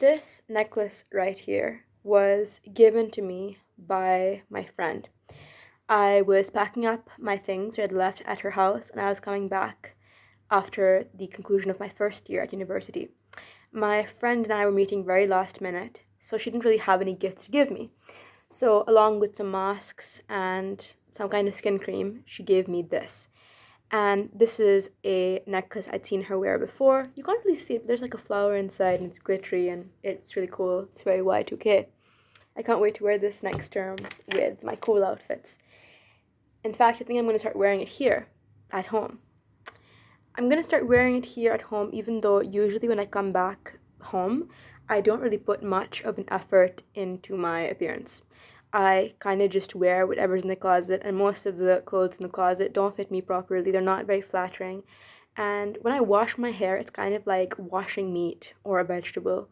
This necklace right here was given to me by my friend. I was packing up my things I had left at her house, and I was coming back after the conclusion of my first year at university. My friend and I were meeting very last minute, so she didn't really have any gifts to give me. So, along with some masks and some kind of skin cream, she gave me this. And this is a necklace I'd seen her wear before. You can't really see it, but there's like a flower inside and it's glittery and it's really cool. It's very Y2K. I can't wait to wear this next term with my cool outfits. In fact, I think I'm going to start wearing it here at home. I'm going to start wearing it here at home, even though usually when I come back home, I don't really put much of an effort into my appearance. I kind of just wear whatever's in the closet, and most of the clothes in the closet don't fit me properly. They're not very flattering. And when I wash my hair, it's kind of like washing meat or a vegetable.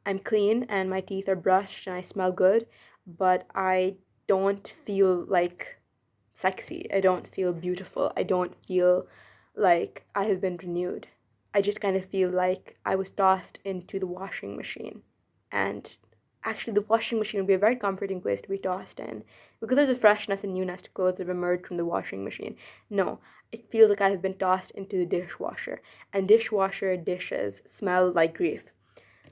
I'm clean and my teeth are brushed and I smell good, but I don't feel like sexy. I don't feel beautiful. I don't feel like I have been renewed. I just kind of feel like I was tossed into the washing machine. And actually, the washing machine would be a very comforting place to be tossed in because there's a freshness and newness to clothes that have emerged from the washing machine. No, it feels like I have been tossed into the dishwasher, and dishwasher dishes smell like grief.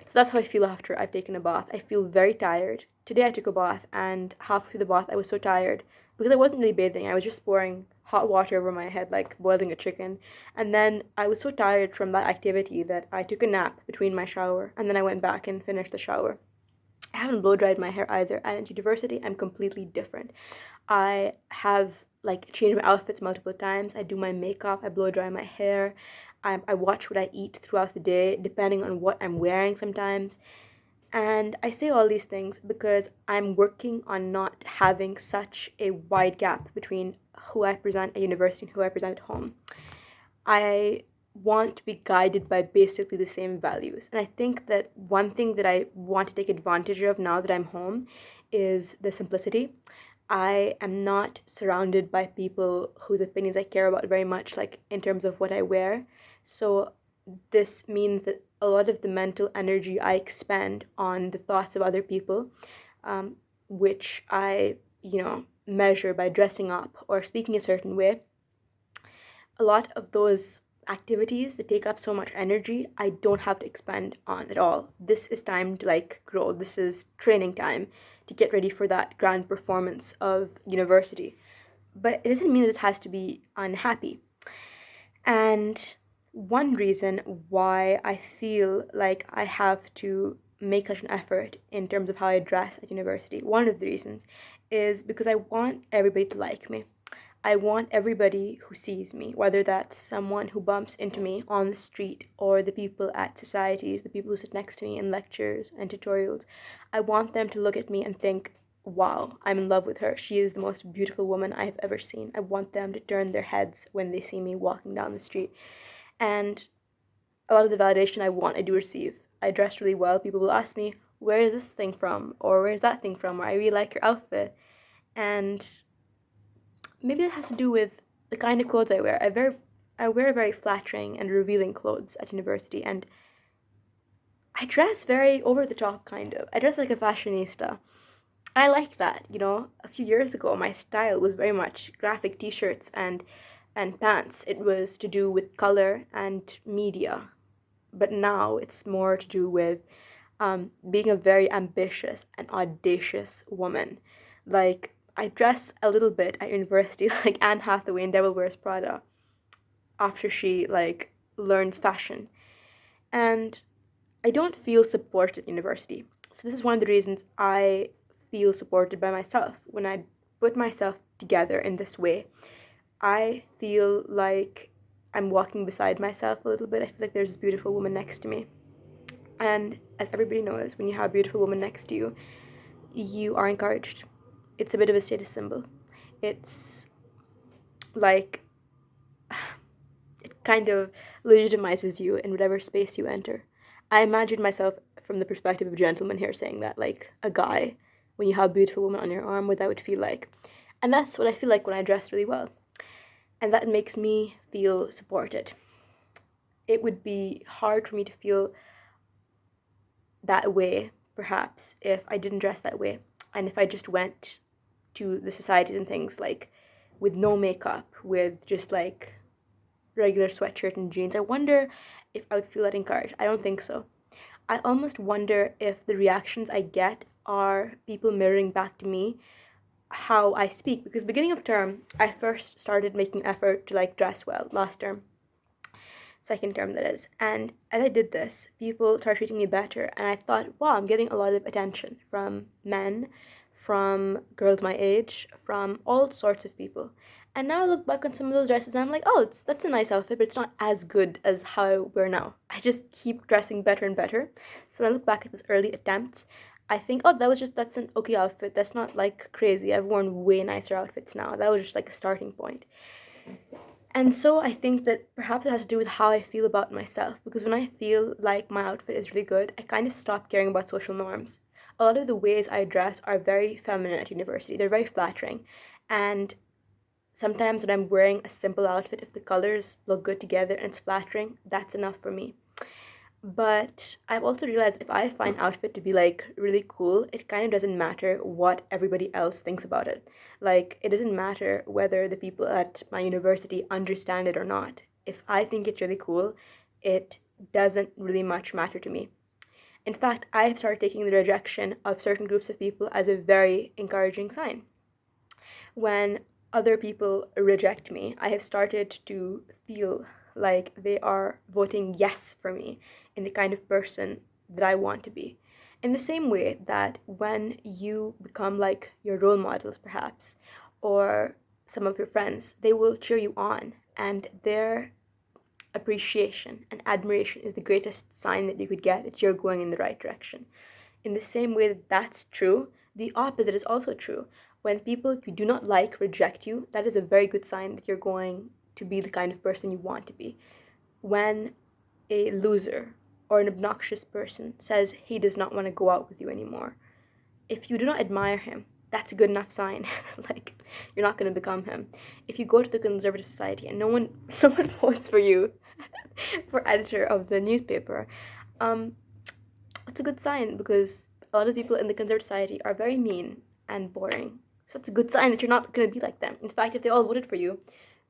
So that's how I feel after I've taken a bath. I feel very tired. Today I took a bath, and halfway through the bath, I was so tired because I wasn't really bathing. I was just pouring hot water over my head, like boiling a chicken. And then I was so tired from that activity that I took a nap between my shower, and then I went back and finished the shower. I haven't blow dried my hair either, and at university, I'm completely different. I have like changed my outfits multiple times. I do my makeup, I blow dry my hair. I watch what I eat throughout the day, depending on what I'm wearing sometimes. And I say all these things because I'm working on not having such a wide gap between who I present at university and who I present at home. I want to be guided by basically the same values. And I think that one thing that I want to take advantage of now that I'm home is the simplicity. I am not surrounded by people whose opinions I care about very much, like in terms of what I wear. So this means that a lot of the mental energy I expend on the thoughts of other people, which I measure by dressing up or speaking a certain way, a lot of those activities that take up so much energy, I don't have to expend on at all. This is time to like grow. This is training time to get ready for that grand performance of university. But it doesn't mean that this has to be unhappy. And one reason why I feel like I have to make such an effort in terms of how I dress at university, one of the reasons is because I want everybody to like me. I want everybody who sees me, whether that's someone who bumps into me on the street or the people at societies, the people who sit next to me in lectures and tutorials, I want them to look at me and think, wow, I'm in love with her. She is the most beautiful woman I have ever seen. I want them to turn their heads when they see me walking down the street. And a lot of the validation I want, I do receive. I dress really well. People will ask me, where is this thing from? Or where's that thing from? Or I really like your outfit. And maybe that has to do with the kind of clothes I wear. I wear very flattering and revealing clothes at university, and I dress very over the top, kind of. I dress like a fashionista. I like that, A few years ago, my style was very much graphic T-shirts and pants. It was to do with color and media, but now it's more to do with being a very ambitious and audacious woman. Like, I dress a little bit at university like Anne Hathaway in Devil Wears Prada after she, like, learns fashion. And I don't feel supported at university. So this is one of the reasons I feel supported by myself. When I put myself together in this way, I feel like I'm walking beside myself a little bit. I feel like there's this beautiful woman next to me. And as everybody knows, when you have a beautiful woman next to you, you are encouraged. It's a bit of a status symbol. It's like it kind of legitimizes you in whatever space you enter. I imagine myself from the perspective of a gentleman here saying that, like a guy, when you have a beautiful woman on your arm, what that would feel like. And that's what I feel like when I dress really well. And that makes me feel supported. It would be hard for me to feel that way, perhaps, if I didn't dress that way, and if I just went to the societies and things like with no makeup, with just like regular sweatshirt and jeans, I wonder if I would feel that encouraged. I don't think so. I almost wonder if the reactions I get are people mirroring back to me how I speak, because beginning of term I first started making effort to like dress well last term, second term that is, and as I did this, people started treating me better, and I thought, wow, I'm getting a lot of attention from men, from girls my age, from all sorts of people. And now I look back on some of those dresses and I'm like, oh, that's a nice outfit, but it's not as good as how I wear now. I just keep dressing better and better. So when I look back at this early attempts, I think, oh, that's an okay outfit. That's not like crazy. I've worn way nicer outfits now. That was just like a starting point. And so I think that perhaps it has to do with how I feel about myself, because when I feel like my outfit is really good, I kind of stop caring about social norms. A lot of the ways I dress are very feminine at university. They're very flattering. And sometimes when I'm wearing a simple outfit, if the colors look good together and it's flattering, that's enough for me. But I've also realized if I find outfit to be like really cool, it kind of doesn't matter what everybody else thinks about it. Like, it doesn't matter whether the people at my university understand it or not. If I think it's really cool, it doesn't really much matter to me. In fact, I've started taking the rejection of certain groups of people as a very encouraging sign. When other people reject me, I have started to feel like they are voting yes for me in the kind of person that I want to be. In the same way that when you become like your role models, perhaps, or some of your friends, they will cheer you on, and their appreciation and admiration is the greatest sign that you could get that you're going in the right direction. In the same way that that's true, the opposite is also true. When people you do not like reject you, that is a very good sign that you're going to be the kind of person you want to be. When a loser or an obnoxious person says he does not want to go out with you anymore, if you do not admire him, that's a good enough sign. Like, you're not going to become him. If you go to the conservative society and no one no one votes for you for editor of the newspaper, um, it's a good sign, because a lot of people in the conservative society are very mean and boring. So it's a good sign that you're not going to be like them. In fact, if they all voted for you,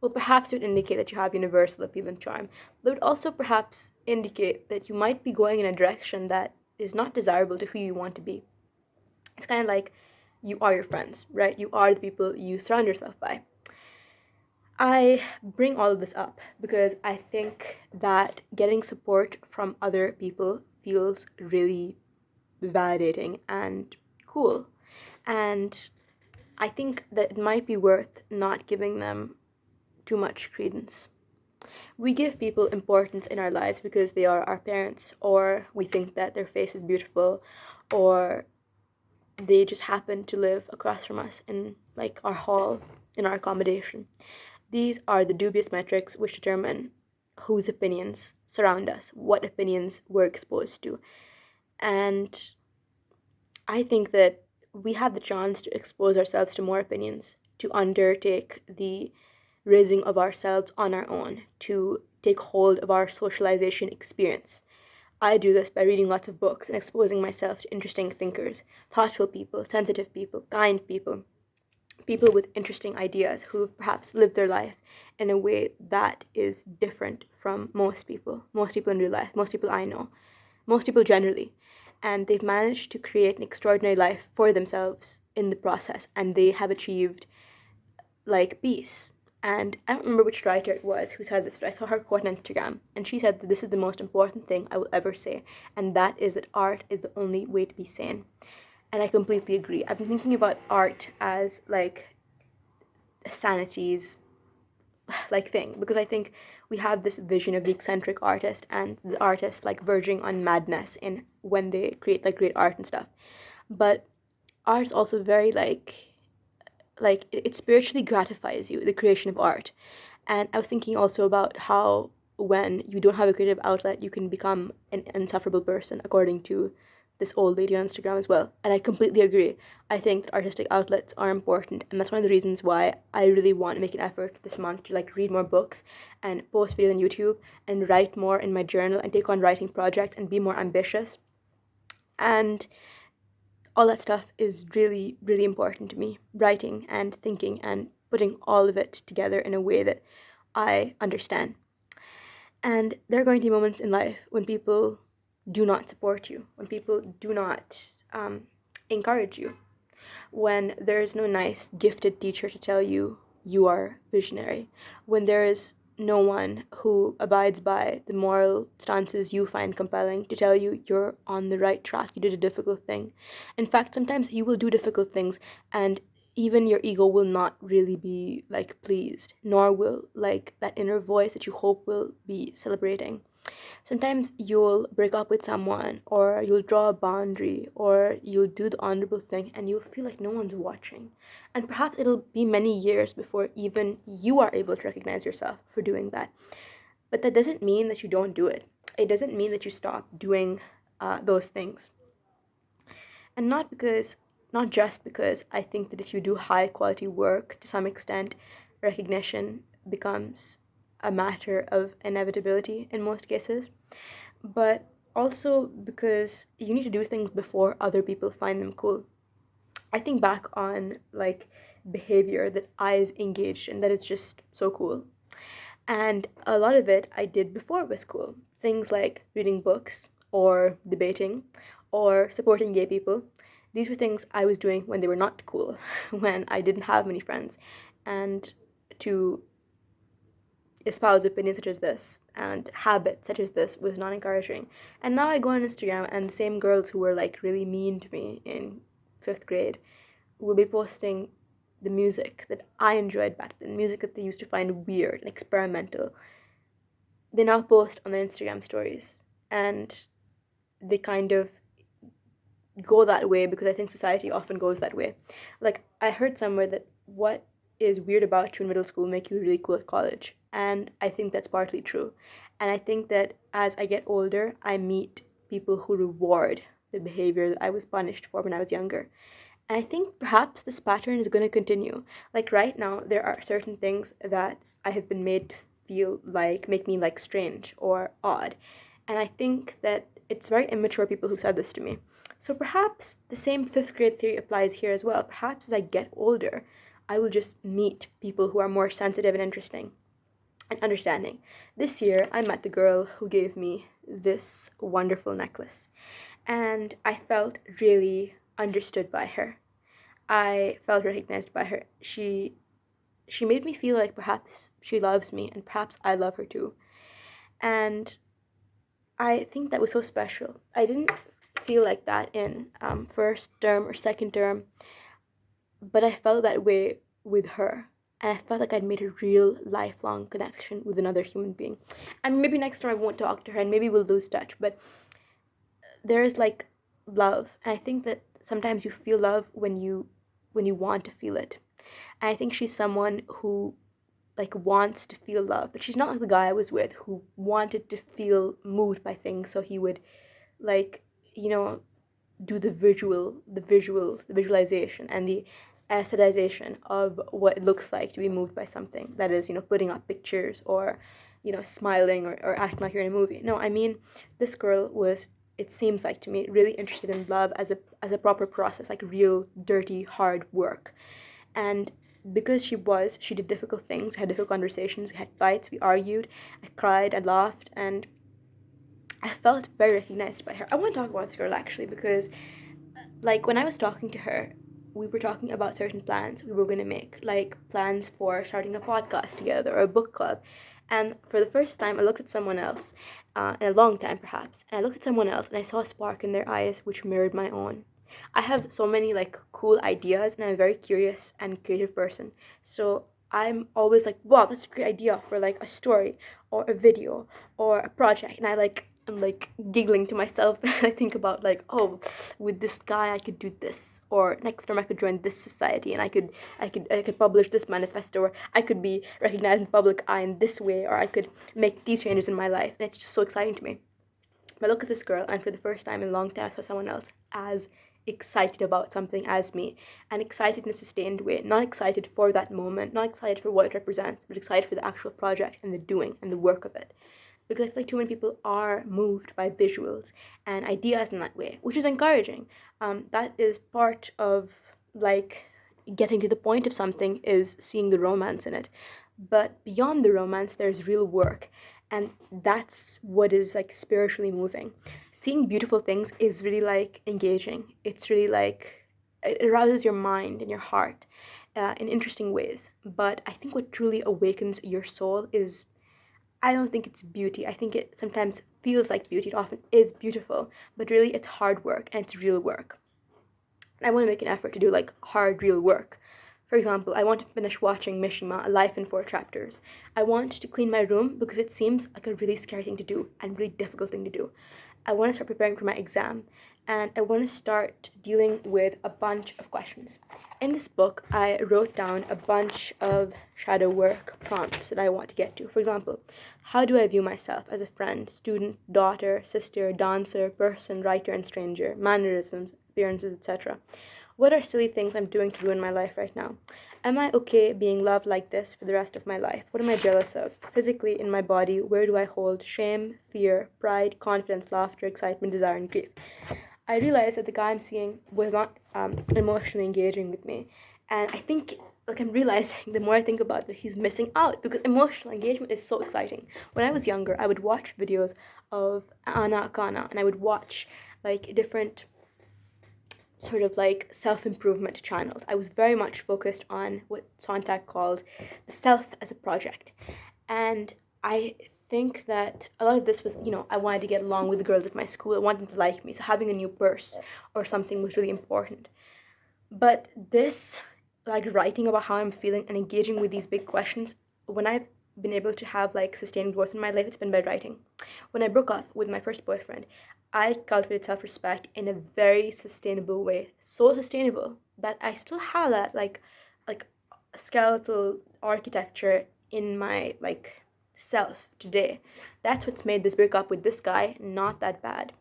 well, perhaps it would indicate that you have universal appeal and charm. But it would also perhaps indicate that you might be going in a direction that is not desirable to who you want to be. It's kind of like you are your friends, right? You are the people you surround yourself by. I bring all of this up because I think that getting support from other people feels really validating and cool. And I think that it might be worth not giving them too much credence. We give people importance in our lives because they are our parents, or we think that their face is beautiful, or they just happen to live across from us in like our hall, in our accommodation. These are the dubious metrics which determine whose opinions surround us, what opinions we're exposed to. And I think that we have the chance to expose ourselves to more opinions, to undertake the raising of ourselves on our own, to take hold of our socialization experience. I do this by reading lots of books and exposing myself to interesting thinkers, thoughtful people, sensitive people, kind people, people with interesting ideas who've perhaps lived their life in a way that is different from most people in real life, most people I know, most people generally. And they've managed to create an extraordinary life for themselves in the process, and they have achieved like peace. And I don't remember which writer it was who said this, but I saw her quote on Instagram, and she said that this is the most important thing I will ever say, and that is that art is the only way to be sane. And I completely agree. I've been thinking about art as like sanity's like thing, because I think we have this vision of the eccentric artist and the artist like verging on madness in when they create like great art and stuff. But art is also very like it spiritually gratifies you, the creation of art. And I was thinking also about how when you don't have a creative outlet, you can become an insufferable person, according to this old lady on Instagram as well. And I completely agree. I think that artistic outlets are important, and that's one of the reasons why I really want to make an effort this month to like read more books and post videos on YouTube and write more in my journal and take on writing projects and be more ambitious. And all that stuff is really, really important to me. Writing and thinking and putting all of it together in a way that I understand. And there are going to be moments in life when people do not support you, when people do not encourage you, when there is no nice, gifted teacher to tell you you are visionary, when there is no one who abides by the moral stances you find compelling to tell you you're on the right track, you did a difficult thing. In fact, sometimes you will do difficult things and even your ego will not really be like pleased, nor will like that inner voice that you hope will be celebrating. Sometimes you'll break up with someone, or you'll draw a boundary, or you'll do the honorable thing, and you'll feel like no one's watching. And perhaps it'll be many years before even you are able to recognize yourself for doing that. But that doesn't mean that you don't do it. It doesn't mean that you stop doing those things. And not just because I think that if you do high quality work, to some extent, recognition becomes a matter of inevitability in most cases, but also because you need to do things before other people find them cool. I think back on like behavior that I've engaged in that is just so cool. And a lot of it I did before it was cool. Things like reading books or debating or supporting gay people. These were things I was doing when they were not cool, when I didn't have many friends. And to espouse opinions such as this and habits such as this was not encouraging. And now I go on Instagram and the same girls who were like really mean to me in fifth grade will be posting the music that I enjoyed back then, music that they used to find weird and experimental. They now post on their Instagram stories and they kind of go that way because I think society often goes that way. Like, I heard somewhere that what is weird about you in middle school make you really cool at college. And I think that's partly true. And I think that as I get older, I meet people who reward the behavior that I was punished for when I was younger. And I think perhaps this pattern is going to continue. Like right now, there are certain things that I have been made to feel like make me like strange or odd. And I think that it's very immature people who said this to me. So perhaps the same fifth grade theory applies here as well. Perhaps as I get older, I will just meet people who are more sensitive and interesting and understanding. This year, I met the girl who gave me this wonderful necklace, and I felt really understood by her. I felt recognized by her. She made me feel like perhaps she loves me and perhaps I love her too. And I think that was so special. I didn't feel like that in first term or second term, but I felt that way with her. And I felt like I'd made a real lifelong connection with another human being. And maybe next time I won't talk to her and maybe we'll lose touch, but there is like love. And I think that sometimes you feel love when you want to feel it. And I think she's someone who like wants to feel love, but she's not like the guy I was with who wanted to feel moved by things, so he would like, you know, do the visualization and the aestheticization of what it looks like to be moved by something. That is, you know, putting up pictures or, you know, smiling or acting like you're in a movie. No, I mean, this girl was, it seems like to me, really interested in love as a proper process, like real dirty hard work. And because she did difficult things, we had difficult conversations, we had fights, we argued, I cried, I laughed, and I felt very recognized by her. I want to talk about this girl actually because, like, when I was talking to her, we were talking about certain plans we were going to make, like plans for starting a podcast together or a book club. And for the first time, I looked at someone else, in a long time perhaps, and I looked at someone else and I saw a spark in their eyes which mirrored my own. I have so many like cool ideas and I'm a very curious and creative person. So I'm always like, wow, that's a great idea for like a story or a video or a project. And I'm like giggling to myself. I think about like, oh, with this guy I could do this, or next time I could join this society and I could publish this manifesto, or I could be recognized in the public eye in this way, or I could make these changes in my life. And it's just so exciting to me. But look at this girl, and for the first time in a long time, I saw someone else as excited about something as me, and excited in a sustained way. Not excited for that moment, not excited for what it represents, but excited for the actual project and the doing and the work of it. because I feel like too many people are moved by visuals and ideas in that way, which is encouraging. That is part of like getting to the point of something, is seeing the romance in it. But beyond the romance, there's real work, and that's what is like spiritually moving. Seeing beautiful things is really like engaging. It's really like it arouses your mind and your heart in interesting ways. But I think what truly awakens your soul is, I don't think it's beauty. I think it sometimes feels like beauty. It often is beautiful, but really it's hard work and it's real work. And I want to make an effort to do like hard, real work. For example, I want to finish watching Mishima, A Life in Four Chapters. I want to clean my room because it seems like a really scary thing to do and really difficult thing to do. I want to start preparing for my exam, and I want to start dealing with a bunch of questions. In this book, I wrote down a bunch of shadow work prompts that I want to get to. For example, how do I view myself as a friend, student, daughter, sister, dancer, person, writer, and stranger, mannerisms, appearances, etc.? What are silly things I'm doing to ruin my life right now? Am I okay being loved like this for the rest of my life? What am I jealous of? Physically, in my body, where do I hold shame, fear, pride, confidence, laughter, excitement, desire, and grief? I realized that the guy I'm seeing was not emotionally engaging with me. And I think, like, I'm realizing the more I think about it, he's missing out, because emotional engagement is so exciting. When I was younger, I would watch videos of Anna Akana, and I would watch like different sort of like self-improvement channels. I was very much focused on what Sontag calls the self as a project. And I think that a lot of this was, I wanted to get along with the girls at my school. I wanted them to like me. So having a new purse or something was really important. But this, like writing about how I'm feeling and engaging with these big questions, when I've been able to have like sustained growth in my life, it's been by writing. When I broke up with my first boyfriend, I cultivated self respect in a very sustainable way. So sustainable that I still have that like skeletal architecture in my like self today. That's what's made this breakup with this guy not that bad.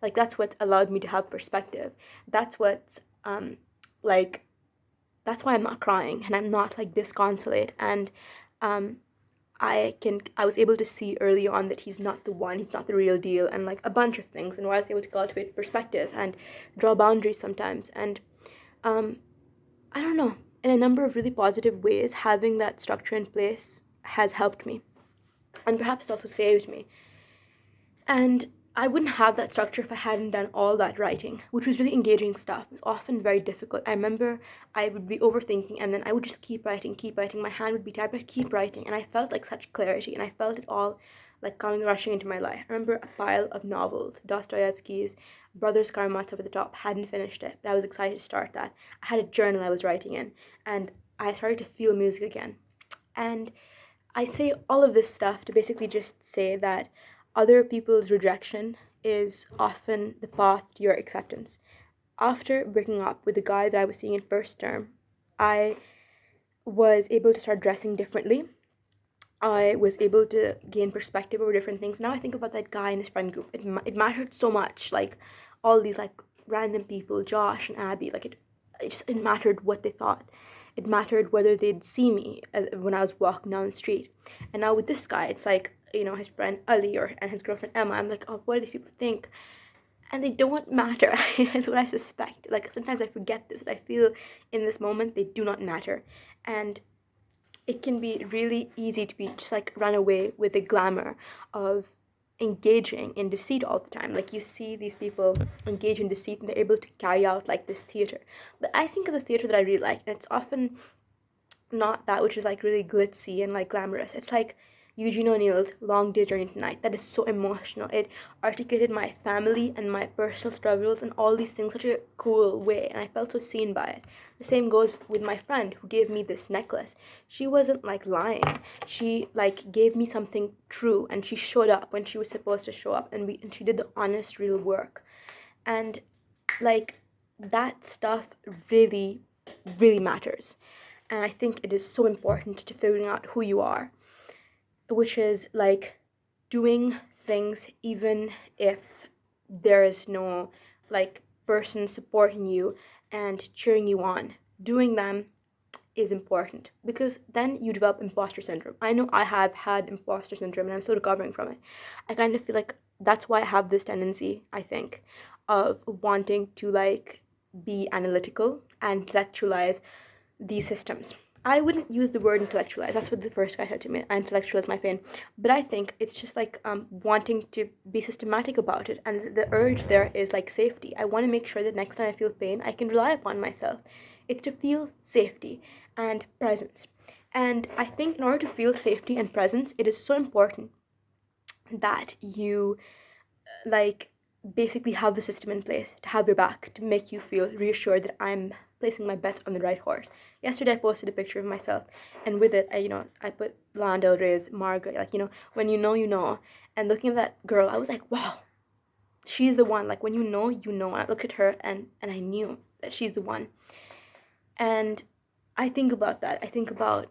Like that's what allowed me to have perspective. That's what's like that's why I'm not crying and I'm not like disconsolate. And um I was able to see early on that he's not the one, he's not the real deal, and like a bunch of things. And why I was able to cultivate perspective and draw boundaries sometimes. And um I don't know, in a number of really positive ways, having that structure in place has helped me, and perhaps also saved me. And I wouldn't have that structure if I hadn't done all that writing, which was really engaging stuff, but often very difficult. I remember I would be overthinking and then I would just keep writing, keep writing. My hand would be tired, but I'd keep writing. And I felt like such clarity, and I felt it all like coming rushing into my life. I remember a pile of novels, Dostoevsky's Brothers Karamazov at the top, hadn't finished it, but I was excited to start that. I had a journal I was writing in, and I started to feel music again. And I say all of this stuff to basically just say that other people's rejection is often the path to your acceptance. After breaking up with the guy that I was seeing in first term, I was able to start dressing differently. I was able to gain perspective over different things. Now I think about that guy in his friend group. It mattered so much. Like all these like random people, Josh and Abby. Like it mattered what they thought. It mattered whether they'd see me when I was walking down the street. And now with this guy, it's like his friend Ali and his girlfriend Emma. I'm like, oh, what do these people think? And they don't matter. That's what I suspect. Like sometimes I forget this. That I feel in this moment they do not matter, and it can be really easy to be just like run away with the glamour of engaging in deceit all the time. Like you see these people engage in deceit and they're able to carry out like this theater. But I think of the theater that I really like, and it's often not that which is like really glitzy and like glamorous. It's like Eugene O'Neill's Long Day's Journey to Night. That is so emotional. It articulated my family and my personal struggles and all these things such a cool way, and I felt so seen by it. The same goes with my friend who gave me this necklace. She wasn't like lying. She like gave me something true, and she showed up when she was supposed to show up, and she did the honest real work. And like that stuff really really matters. And I think it is so important to figuring out who you are, which is like doing things even if there is no like person supporting you and cheering you on. Doing them is important, because then you develop imposter syndrome. I know I have had imposter syndrome and I'm still recovering from it. I kind of feel like that's why I have this tendency, I think, of wanting to like be analytical and intellectualize these systems. I wouldn't use the word intellectualize. That's what the first guy said to me. I intellectualize my pain. But I think it's just like wanting to be systematic about it. And the urge there is like safety. I want to make sure that next time I feel pain, I can rely upon myself. It's to feel safety and presence. And I think in order to feel safety and presence, it is so important that you like basically have the system in place to have your back, to make you feel reassured that I'm placing my bets on the right horse. Yesterday I posted a picture of myself, and with it I put Lana Del Rey's Margaret, like, when you know, you know. And looking at that girl, I was like, wow, she's the one. Like, when you know, you know. And I looked at her and I knew that she's the one. And I think about that. I think about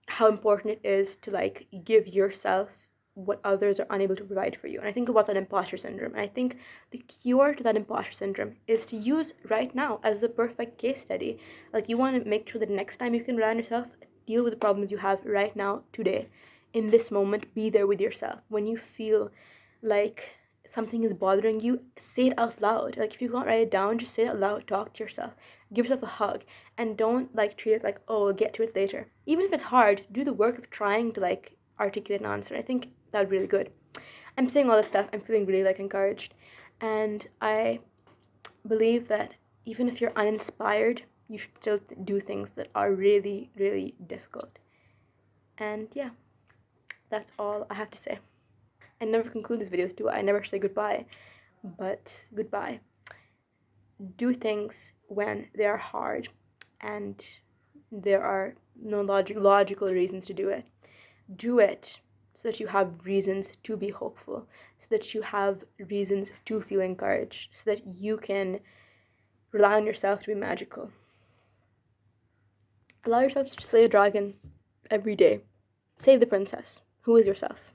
how important it is to like give yourself what others are unable to provide for you. And I think about that imposter syndrome. And I think the cure to that imposter syndrome is to use right now as the perfect case study. Like, you want to make sure that next time you can rely on yourself, deal with the problems you have right now, today, in this moment. Be there with yourself. When you feel like something is bothering you, say it out loud. Like, if you can't write it down, just say it out loud. Talk to yourself. Give yourself a hug. And don't like treat it like, oh, I'll get to it later. Even if it's hard, do the work of trying to like articulate an answer. I think that would be really good. I'm saying all this stuff, I'm feeling really like encouraged. And I believe that even if you're uninspired, you should still do things that are really, really difficult. And yeah, that's all I have to say. I never conclude these videos, do I? I never say goodbye. But goodbye. Do things when they are hard and there are no logical reasons to do it. Do it so that you have reasons to be hopeful, so that you have reasons to feel encouraged, so that you can rely on yourself to be magical. Allow yourself to slay a dragon every day. Save the princess. Who is yourself?